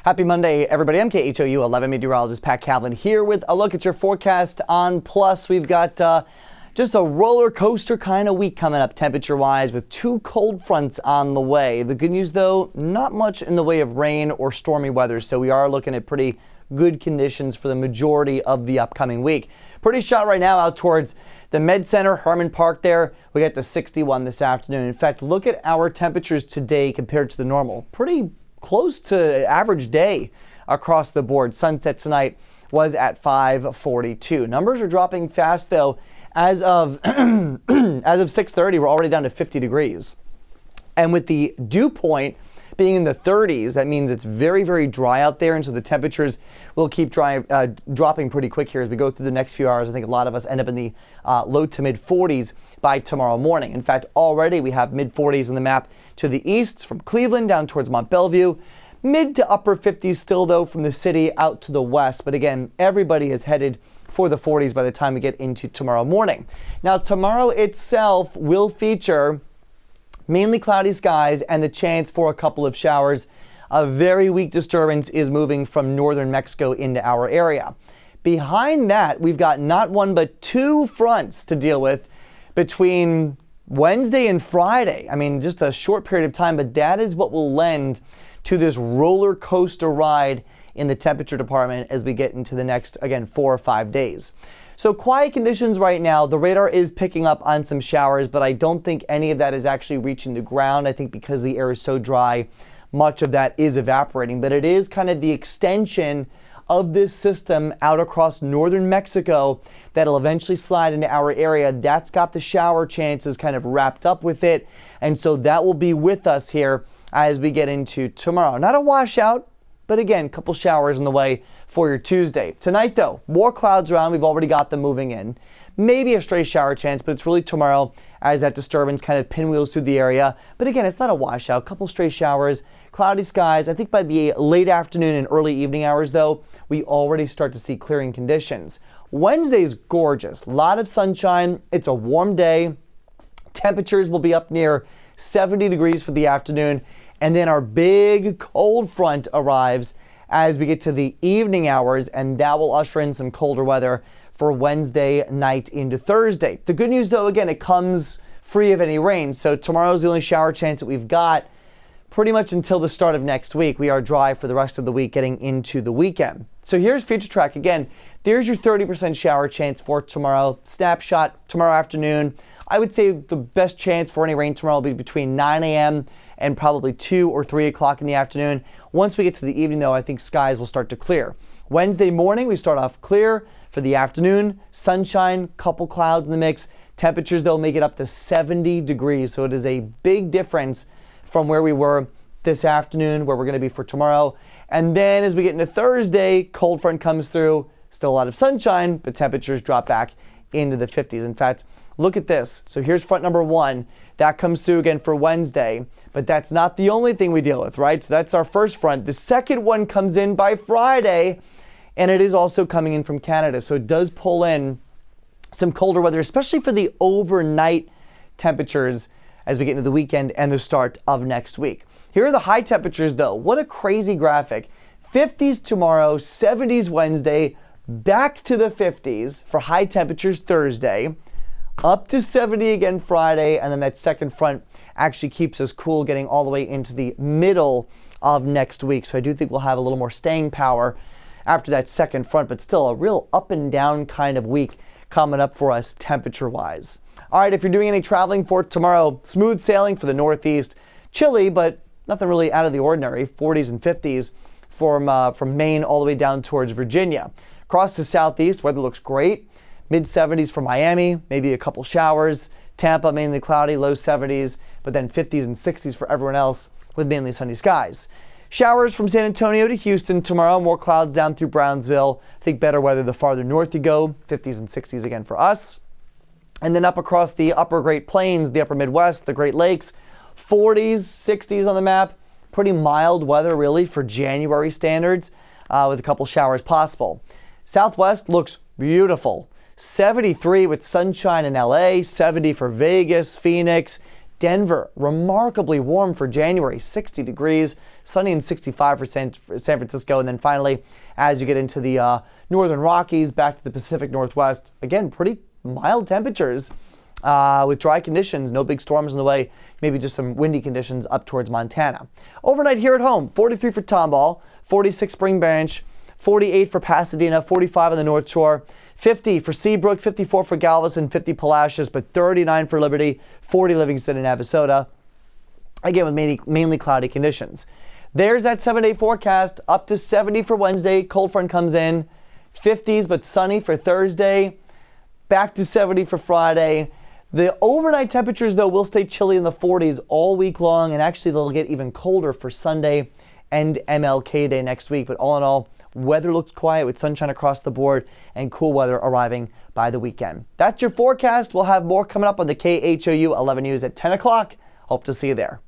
Happy Monday, everybody. I'm KHOU 11 Meteorologist Pat Cavlin here with a look at your forecast on Plus. We've got just a roller coaster kind of week coming up temperature-wise with two cold fronts on the way. The good news, though, not much in the way of rain or stormy weather, so we are looking at pretty good conditions for the majority of the upcoming week. Pretty shot right now out towards the Med Center, Herman Park there. We get to 61 this afternoon. In fact, look at our temperatures today compared to the normal. Pretty close to average day across the board. Sunset tonight was at 5:42. Numbers are dropping fast though. As of 6:30, we're already down to 50 degrees. And with the dew point being in the 30s, that means it's very, very dry out there, and so the temperatures will keep dropping pretty quick here as we go through the next few hours. I think a lot of us end up in the low to mid 40s by tomorrow morning. In fact, already we have mid 40s on the map to the east from Cleveland down towards Mont Belvieu. Mid to upper 50s still, though, from the city out to the west. But again, everybody is headed for the 40s by the time we get into tomorrow morning. Now, tomorrow itself will feature mainly cloudy skies and the chance for a couple of showers. A very weak disturbance is moving from northern Mexico into our area. Behind that, we've got not one but two fronts to deal with between Wednesday and Friday. I mean, just a short period of time, but that is what will lend to this roller coaster ride in the temperature department as we get into the next, again, 4 or 5 days. So quiet conditions right now. The radar is picking up on some showers, but I don't think any of that is actually reaching the ground. I think because the air is so dry, much of that is evaporating, but it is kind of the extension of this system out across northern Mexico that'll eventually slide into our area. That's got the shower chances kind of wrapped up with it, and so that will be with us here as we get into tomorrow. Not a washout, but again, a couple showers in the way for your Tuesday. Tonight, though, more clouds around. We've already got them moving in. Maybe a stray shower chance, but it's really tomorrow as that disturbance kind of pinwheels through the area. But again, it's not a washout. A couple stray showers, cloudy skies. I think by the late afternoon and early evening hours, though, we already start to see clearing conditions. Wednesday's gorgeous. A lot of sunshine. It's a warm day. Temperatures will be up near 70 degrees for the afternoon. And then our big cold front arrives as we get to the evening hours, and that will usher in some colder weather for Wednesday night into Thursday. The good news, though, again, it comes free of any rain. So tomorrow's the only shower chance that we've got pretty much until the start of next week. We are dry for the rest of the week getting into the weekend. So here's Future Track. Again, there's your 30% shower chance for tomorrow. Snapshot tomorrow afternoon. I would say the best chance for any rain tomorrow will be between 9 a.m. and probably 2 or 3 o'clock in the afternoon. Once we get to the evening, though, I think skies will start to clear. Wednesday morning, we start off clear. For the afternoon, sunshine, couple clouds in the mix. Temperatures, though, make it up to 70 degrees. So it is a big difference from where we were this afternoon, where we're going to be for tomorrow. And then as we get into Thursday, cold front comes through. Still a lot of sunshine, but temperatures drop back into the 50s. In fact, look at this. So here's front number one. That comes through again for Wednesday, but that's not the only thing we deal with, right? So that's our first front. The second one comes in by Friday, and it is also coming in from Canada. So it does pull in some colder weather, especially for the overnight temperatures as we get into the weekend and the start of next week. Here are the high temperatures, though. What a crazy graphic. 50s tomorrow, 70s Wednesday, back to the 50s for high temperatures Thursday. Up to 70 again Friday, and then that second front actually keeps us cool getting all the way into the middle of next week. So I do think we'll have a little more staying power after that second front, but still a real up and down kind of week coming up for us temperature-wise. All right, if you're doing any traveling for tomorrow, smooth sailing for the Northeast. Chilly, but nothing really out of the ordinary. 40s and 50s from Maine all the way down towards Virginia. Across the Southeast, weather looks great. Mid-70s for Miami, maybe a couple showers. Tampa, mainly cloudy, low 70s, but then 50s and 60s for everyone else with mainly sunny skies. Showers from San Antonio to Houston tomorrow. More clouds down through Brownsville. I think better weather the farther north you go. 50s and 60s again for us. And then up across the upper Great Plains, the upper Midwest, the Great Lakes, 40s, 60s on the map. Pretty mild weather, really, for January standards, with a couple showers possible. Southwest looks beautiful. 73 with sunshine in LA, 70 for Vegas, Phoenix, Denver, remarkably warm for January, 60 degrees, sunny and 65 for San Francisco. And then finally, as you get into the northern Rockies, back to the Pacific Northwest, again, pretty mild temperatures with dry conditions, no big storms in the way, maybe just some windy conditions up towards Montana. Overnight here at home, 43 for Tomball, 46 Spring Branch, 48 for Pasadena, 45 on the North Shore, 50 for Seabrook, 54 for Galveston, 50 Palacios, but 39 for Liberty, 40 Livingston and Navasota. Again, with mainly cloudy conditions. There's that 7-day forecast, up to 70 for Wednesday. Cold front comes in, 50s but sunny for Thursday, back to 70 for Friday. The overnight temperatures, though, will stay chilly in the 40s all week long, and actually they'll get even colder for Sunday and MLK Day next week. But all in all, weather looks quiet with sunshine across the board and cool weather arriving by the weekend. That's your forecast. We'll have more coming up on the KHOU 11 News at 10 o'clock. Hope to see you there.